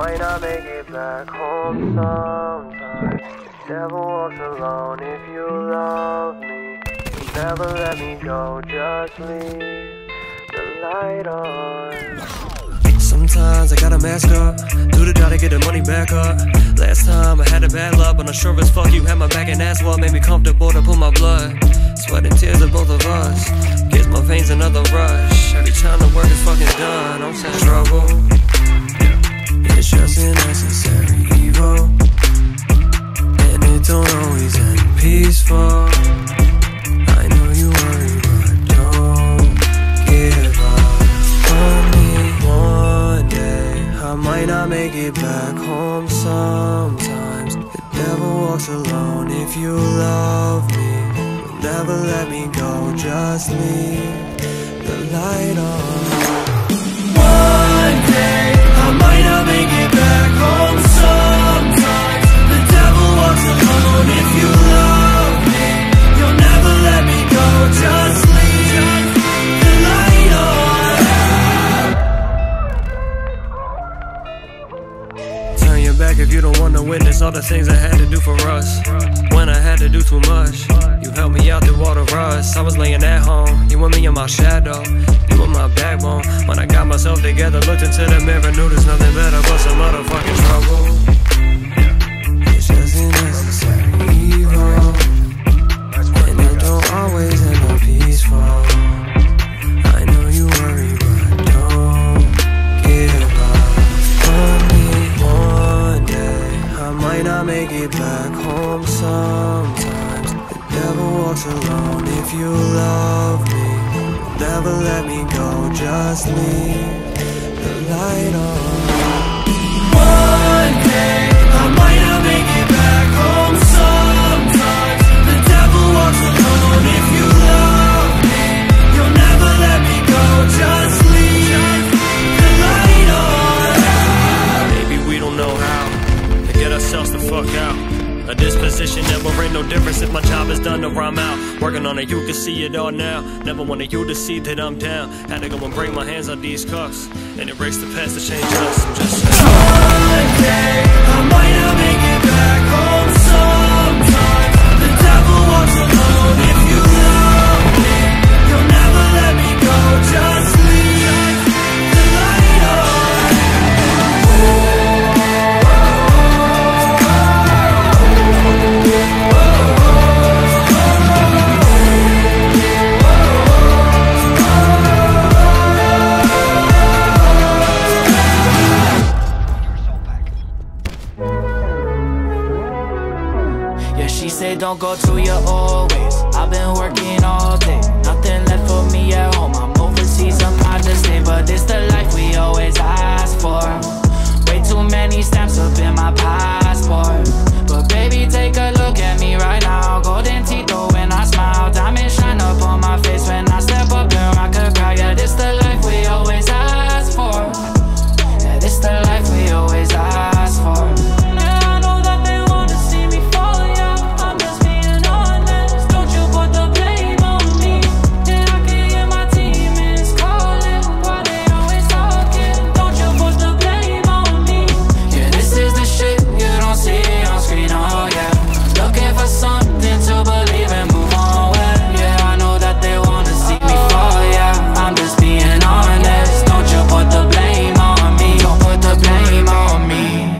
might not make it back home sometimes. Never walks alone if you love me. Never let me go, just leave the light on. Sometimes I gotta mask up, do the job to get the money back up. Last time I had a bad luck, but I'm sure as fuck you had my back, and that's what made me comfortable to put my blood, sweat and tears of both of us. Gives my veins another rush. Every time the work is fucking done, I'm saying struggle. It's just an necessary evil, and it don't always end peaceful. I know you worry, but don't give up on me. One day I might not make it back home sometimes. The devil walks alone if you love me. You'll never let me go, just leave the light on. One day I might not make it back home sometimes. The devil walks alone if you love me. You'll never let me go, just leave the light on. Turn your back if you don't want to witness all the things I had to do for us. When I had to do too much, you helped me out through all the rust. I was laying at home, you and me in my shadow. You were my backbone. When I got myself together, looked into the mirror, knew there's nothing better but some motherfucking trouble. It's just a necessary evil, and it don't always end up peaceful. I know you worry, but don't give up on me. One day I might not make it back home sometimes. The devil walks alone if you love me. Never let me go, just leave the light on. One day I might not make it back home sometimes. The devil walks alone if you love me. You'll never let me go, just leave the light on. Maybe we don't know how to get ourselves the fuck out. A disposition that will make no difference if my job is done or I'm out. Working on it, you can see it all now. Never wanted you to see that I'm down. Had to go and break my hands on these cuffs and erase the past to change us. I'm just saying. One day I might not make it back home sometimes. The devil walks alone if you love me. You'll never let me go, just leave the light on. Don't go to your old ways. I've been working all day, nothing left for me at home. I'm overseas, I'm out to stay, but it's the life we